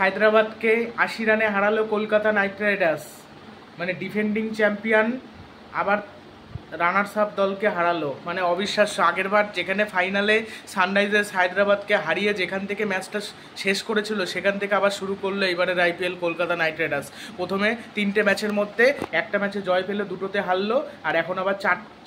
হায়দ্রাবাদকে ৮০ রানে হারালো Kolkata night Riders, মানে ডিফেন্ডিং চ্যাম্পিয়ন আবার রানার্স আপ দলকে হারালো, মানে অবিশ্বাস্য। আগেরবার যেখানে ফাইনালে সানরাইজার্স হায়দ্রাবাদকে হারিয়ে যেখান থেকে ম্যাচটা শেষ করেছিল সেখান থেকে আবার শুরু করলো এবারের আইপিএল কলকাতা নাইট রাইডার্স। প্রথমে 3টে ম্যাচের মধ্যে একটা ম্যাচে জয় পেলো, 2টোতে হারলো, আর এখন আবার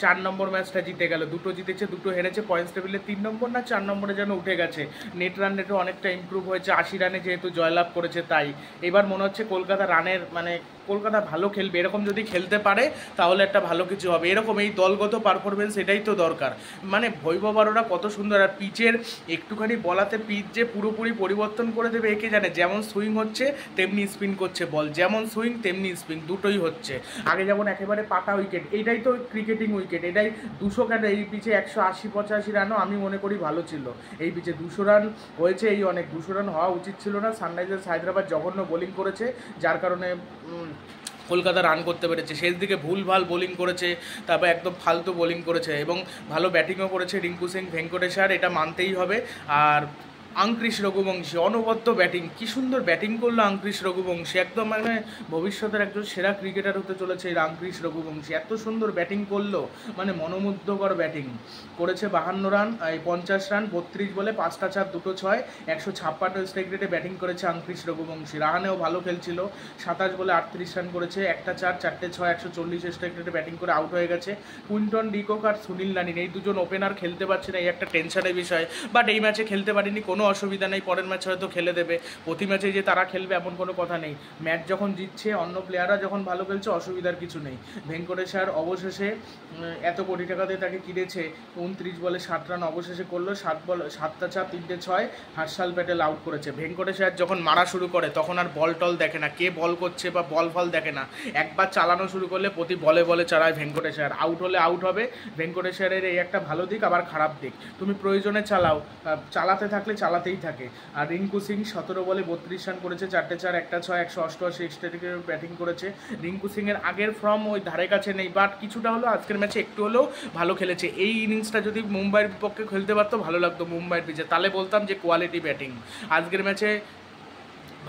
চার নম্বর ম্যাচটা জিতে গেল। 2টো জিতেছে, 2টো হেরেছে, পয়েন্টস টেবিলে 3 নম্বর না 4 নম্বরে যেন উঠে গেছে। নেট রান রেটও অনেকটা ইমপ্রুভ হয়েছে, 80 রানে যেহেতু জয়লাভ করেছে তাই। এবার মনে হচ্ছে কলকাতা রানের মানে কলকাতা ভালো খেলবে, এরকম যদি খেলতে পারে তাহলে একটা ভালো কিছু হবে। এরকম এই দলগত পারফরমেন্স এটাই তো দরকার। মানে বৈভব আরোরা কত সুন্দর, আর পিচের একটুখানি বলাতে পিচ যে পুরোপুরি পরিবর্তন করে দেবে একে জানে। যেমন সুইং হচ্ছে তেমনি স্পিন করছে বল, যেমন সুইং তেমনি স্পিন, দুটোই হচ্ছে। আগে যেমন একেবারে পাতা উইকেট, এইটাই তো ক্রিকেটিং উইকেট, এটাই 200 কেন এই পিচে 180-85 রানও আমি মনে করি ভালো ছিল। এই পিচে 200 রান হয়েছে, এই অনেক। 200 রান হওয়া উচিত ছিল না। সানরাইজার্স হায়দ্রাবাদ জঘন্য বোলিং করেছে, যার কারণে কলকাতা রান করতে পেরেছে। শেষ দিকে ভুলভাল বোলিং করেছে, তারপর একদম ফালতু বোলিং করেছে, এবং ভালো ব্যাটিংও করেছে রিঙ্কু সিং, ভেঙ্কটেশ্বর, এটা মানতেই হবে। আর আঙ্ক্রিশ রঘুবংশী অনবদ্য ব্যাটিং, কী সুন্দর ব্যাটিং করলো আঙ্ক্রিশ রঘুবংশী, একদম মানে ভবিষ্যতের একজন সেরা ক্রিকেটার হতে চলেছে এই আঙ্ক্রিশ রঘুবংশী। এত সুন্দর ব্যাটিং করলো, মানে মনোমুগ্ধকর ব্যাটিং করেছে। 52 রান, এই 50 রান, 32 বলে 5টা 4 2টো 6, 156 স্ট্রাইক রেটে ব্যাটিং করেছে আঙ্ক্রিশ রঘুবংশী। রাহানেও ভালো খেলছিল, 27 বলে 38 রান করেছে, 1টা 4 4টে 6, 140 স্ট্রাইক রেটে ব্যাটিং করে আউট হয়ে গেছে। কুইন্টন ডিকক আর সুনীল নারিন এই দুজন ওপেনার খেলতে পারছে না, এই একটা টেনশনের বিষয়। বাট এই ম্যাচে খেলতে পারিনি, কোনো অসুবিধা নেই, পরের ম্যাচে হয়তো খেলে দেবে। প্রতি ম্যাচে যে তারা খেলবে এমন কোনো কথা নেই। ম্যাচ যখন জিতছে, অন্য প্লেয়াররা যখন ভালো খেলছে, অসুবিধার কিছু নেই। ভেঙ্কটেশ্বর অবশেষে এত কোটি টাকা দিয়ে তাকে কিনেছে, 29 বলে 7 রান অবশেষে করলো। 7টা 4 3টে 6, হর্ষাল প্যাটেল আউট করেছে। ভেঙ্কটেশ্বর যখন মারা শুরু করে তখন আর বল টল দেখে না, কে বল করছে বা বল ফল দেখে না। একবার চালানো শুরু করলে প্রতি বলে বলে চালায় ভেঙ্কটেশ্বর। আউট হলে আউট হবে। ভেঙ্কটেশ্বরের এই একটা ভালো দিক, আবার খারাপ দিক। তুমি প্রয়োজনে চালাও, চালাতে থাকলে চালাতেই থাকে। আর রিঙ্কু সিং 17 বলে 32 রান করেছে, 4টে 4, 1টা 6, 188 স্ট্রাইকে ব্যাটিং করেছে। রিঙ্কু সিংয়ের আগের ফর্ম ওই ধারে কাছে নেই, বাট কিছুটা হলেও আজকের ম্যাচে একটু হলেও ভালো খেলেছে। এই ইনিংসটা যদি মুম্বাইয়ের বিপক্ষে খেলতে পারতো ভালো লাগতো, মুম্বাইয়ের পিচে, তাহলে বলতাম যে কোয়ালিটি ব্যাটিং। আজকের ম্যাচে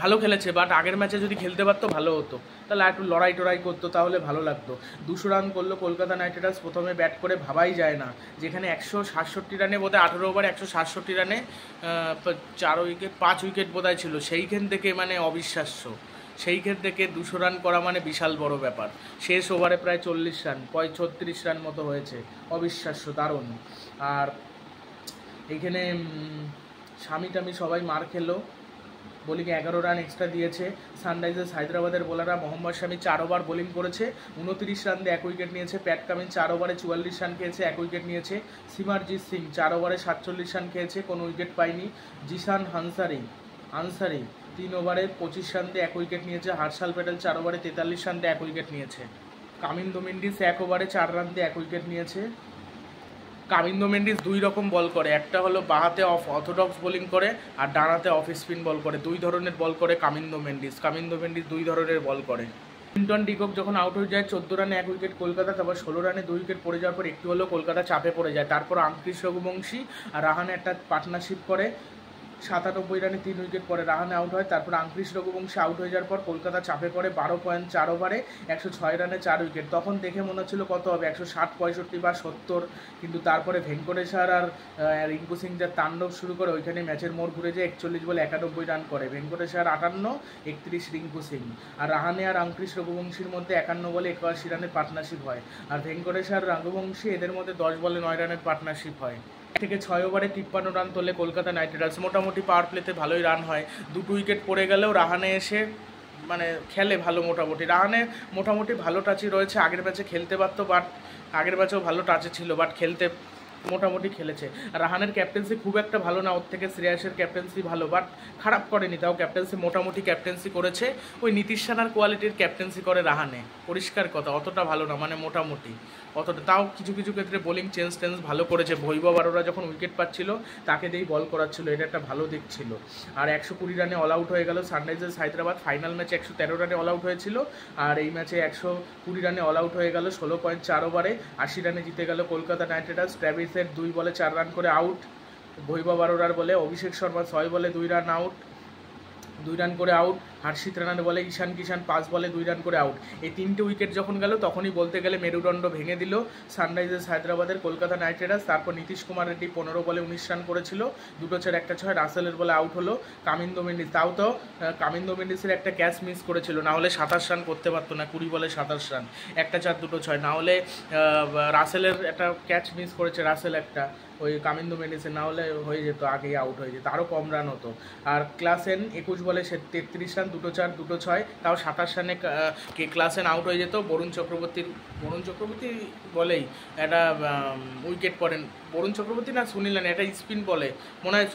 ভালো খেলেছে, বাট আগের ম্যাচে যদি খেলতে পারতো ভালো হতো, তাহলে একটু লড়াই টড়াই করতো, তাহলে ভালো লাগতো। 200 রান করলো কলকাতা নাইট রাইডার্স, প্রথমে ব্যাট করে ভাবাই যায় না। যেখানে 167 রানে বোধহয় 18 ওভারে 167 রানে 4 উইকেট 5 উইকেট বোধহয় ছিল, সেইখান থেকে মানে অবিশ্বাস্য। সেইখান থেকে 200 রান করা মানে বিশাল বড় ব্যাপার। শেষ ওভারে প্রায় 40 রান, 36 রান মতো হয়েছে, অবিশ্বাস্য, দারুণ। আর এইখানে স্বামী টামি সবাই মার খেলো, বোলিংয়ে 11 রান এক্সট্রা দিয়েছে। সানরাইজার্স হায়দ্রাবাদের বোলাররা মোহাম্মদ শামি 4 ওভার বোলিং করেছে, 29 রান দিয়ে 1 উইকেট নিয়েছে। প্যাট কামিন্স 4 ওভারে 44 রান খেয়েছে, 1 উইকেট নিয়েছে। সিমারজিৎ সিং 4 ওভারে 47 রান খেয়েছে, কোনো উইকেট পায়নি। জিশান আনসারি 3 ওভারে 25 রান দিয়ে 1 উইকেট নিয়েছে। হর্ষাল প্যাটেল 4 ওভারে 43 রান দিয়ে 1 উইকেট নিয়েছে। কামিন্দো মেন্ডিস 1 ওভারে 4 রান দিয়ে 1 উইকেট নিয়েছে। কামিন্দো মেন্ডিস 2 রকম বল করে, একটা হলো বাঁহাতে অর্থোডক্স বোলিং করে, আর ডানাতে অফ স্পিন বল করে। 2 ধরনের বল করে কামিন্দো মেন্ডিস 2 ধরনের বল করে। কুইন্টন ডিকক যখন আউট হয়ে যায় 14 রানে 1 উইকেট কলকাতা, তারপর 16 রানে 2 উইকেট পড়ে যাওয়ার পর একটু হলেও কলকাতা চাপে পড়ে যায়। তারপর আঙ্ক্রিশ রঘুবংশী আর রাহানে একটা পার্টনারশিপ করে, 97 রানে 3 উইকেট পরে রাহানে আউট হয়। তারপর আঙ্ক্রিশ রঘুবংশী আউট হয়ে যাওয়ার পর কলকাতা চাপে পড়ে 12.4 ওভারে 106 রানে 4 উইকেট। তখন দেখে মনে হচ্ছিল কত হবে, 160, 65 বা 70, কিন্তু তারপরে ভেঙ্কটেশ্বর আর রিঙ্কু সিং যা তাণ্ডব শুরু করে, ওইখানে ম্যাচের মোড় ঘুরে যায়। 41 বলে 91 রান করে ভেঙ্কটেশ্বর, 58, 31 রিঙ্কু সিং। আর রাহানে আর আঙ্ক্রিশ রঘুবংশীর মধ্যে 51 বলে 81 রানের পার্টনারশিপ হয়। আর ভেঙ্কটেশ্বর রঘুবংশী এদের মধ্যে 10 বলে 9 রানের পার্টনারশিপ হয়। থেকে 6 ওভারে 53 রান তোলে কলকাতা নাইট রাইডার্স। মোটামুটি পাওয়ার প্লেতে ভালোই রান হয়। 2 উইকেট পড়ে গেলেও রাহানে এসে মানে খেলে ভালো, রাহানে মোটামুটি ভালো টাচই রয়েছে। আগের ম্যাচে খেলতে পারতো, বাট আগের ম্যাচেও ভালো টাচে ছিল, বাট খেলতে মোটামুটি খেলেছে। রাহানের ক্যাপ্টেন্সি খুব একটা ভালো না, ওর থেকে শ্রেয়াসের ক্যাপ্টেন্সি ভালো, বাট খারাপ করেনি, তাও ক্যাপ্টেন্সি মোটামুটি ক্যাপ্টেন্সি করেছে। ওই নীতিশ রানার কোয়ালিটির ক্যাপ্টেন্সি করে রাহানে, পরিষ্কার কথা, অতটা ভালো না, মানে মোটামুটি অতটা। তাও কিছু কিছু ক্ষেত্রে বোলিং চেঞ্জ ভালো করেছে। বৈভব আরোরা যখন উইকেট পাচ্ছিল তাকে দিয়েই বল করাচ্ছিল, এটা একটা ভালো দিক ছিল। আর 120 রানে অল আউট হয়ে গেল সানরাইজার্স হায়দ্রাবাদ। ফাইনাল ম্যাচে 113 রানে অল আউট হয়েছিল, আর এই ম্যাচে 120 রানে অল আউট হয়ে গেল। 16.4 ওভারে 80 রানে জিতে গেল কলকাতা নাইট রাইডার্স। ট্র্যাভিসের 2 বলে 4 রান করে আউট, বৈভব আরোরার বলে অভিষেক শর্মা 6 বলে 2 রান আউট, 2 রান করে আউট। হর্ষিত রানার বলে ঈশান কিষান 5 বলে 2 রান করে আউট। এই 3টে উইকেট যখন গেল তখনই বলতে গেলে মেরুদণ্ড ভেঙে দিল সানরাইজার্স হায়দ্রাবাদের কলকাতা নাইট রাইডার্স। তারপর নীতিশ কুমার রেড্ডি 15 বলে 19 রান করেছিল, 2 4 1 6। রাসেলের বলে আউট হলো কামিন্দো মেন্ডিস, তাও তো কামিন্দো মেন্ডিসের একটা ক্যাচ মিস করেছিল, না হলে 27 রান করতে পারতো না, 20 বলে 27 রান, 1 4 2 6। না হলে রাসেলের একটা ক্যাচ মিস করেছে রাসেল একটা, ওই কামিন্দো মেন্ডিসের, না হলে হয়ে যেত, আগেই আউট হয়ে যেত, আরও কম রান হতো। আর ক্লাসেন 21 বলে 33 রান, 2 4 2 6, তাও 27 রানে ক্লাসেন আউট হয়ে যেত। বরুণ চক্রবর্তী বলেই একটা উইকেট পড়েন, বরুণ চক্রবর্তী না সুনীল নারিন, একটা স্পিন বলে মনে হয়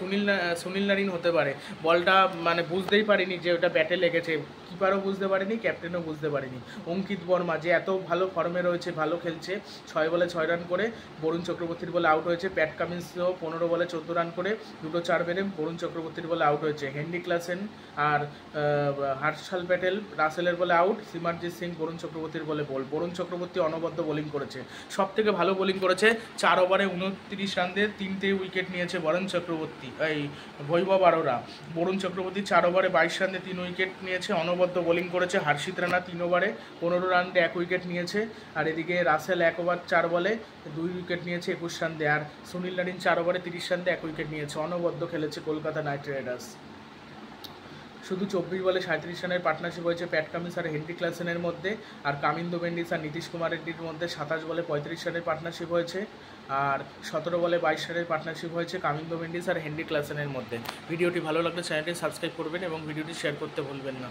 সুনীল নারিন হতে পারে, বলটা মানে বুঝতেই পারিনি যে ওটা ব্যাটে লেগেছে, কিপারও বুঝতে পারেনি, ক্যাপ্টেনও বুঝতে পারেনি। অঙ্কিত বর্মা যে এত ভালো ফর্মে রয়েছে, ভালো খেলছে, 6 বলে 6 রান করে বরুণ চক্রবর্তীর বলে আউট হয়েছে। প্যাট কামিন্সও 15 বলে 14 রান করে 2 4 মেরে বরুণ চক্রবর্তীর বলে আউট হয়েছে। হেনরি ক্লাসেন আর হর্ষাল প্যাটেল রাসেলের বলে আউট। সিমারজিৎ সিং বরুণ চক্রবর্তীর বলে বল। বরুণ চক্রবর্তী অনবদ্য বোলিং করেছে, সব থেকে ভালো বোলিং করেছে, 4 ওভারে 29 রান দিয়ে 3টে উইকেট নিয়েছে বরুণ চক্রবর্তী, এই বৈভব আরোরা। বরুণ চক্রবর্তী 4 ওভারে 22 রান দিয়ে 3 উইকেট নিয়েছে, অনবদ্য বোলিং করেছে। হর্ষিত রানা 3 ওভারে 15 রান দিয়ে 1 উইকেট নিয়েছে। আর এদিকে রাসেল 1 ওভার 4 বলে 2 উইকেট নিয়েছে, 21 রান দিয়ে। আর সুনীল নারিন 4 ওভারে 30 রান দিয়ে 1 উইকেট নিয়েছে। অনবদ্য খেলেছে কলকাতা নাইট রাইডার্স। শুধু 24 বলে 37 রানের পার্টনারশিপ হয়েছে প্যাট কামিন্স আর হেনরি ক্লাসেনের মধ্যে। আর কামিন্দো মেন্ডিস আর নীতিশ কুমার রেড্ডির মধ্যে 27 বলে 35 রানের পার্টনারশিপ হয়েছে। আর 17 বলে 22 রানের পার্টনারশিপ হয়েছে কামিন্দো মেন্ডিস আর হেনরি ক্লাসেনের মধ্যে। ভিডিওটি ভালো লাগলে চ্যানেলটি সাবস্ক্রাইব করবেন এবং ভিডিওটি শেয়ার করতে ভুলবেন না।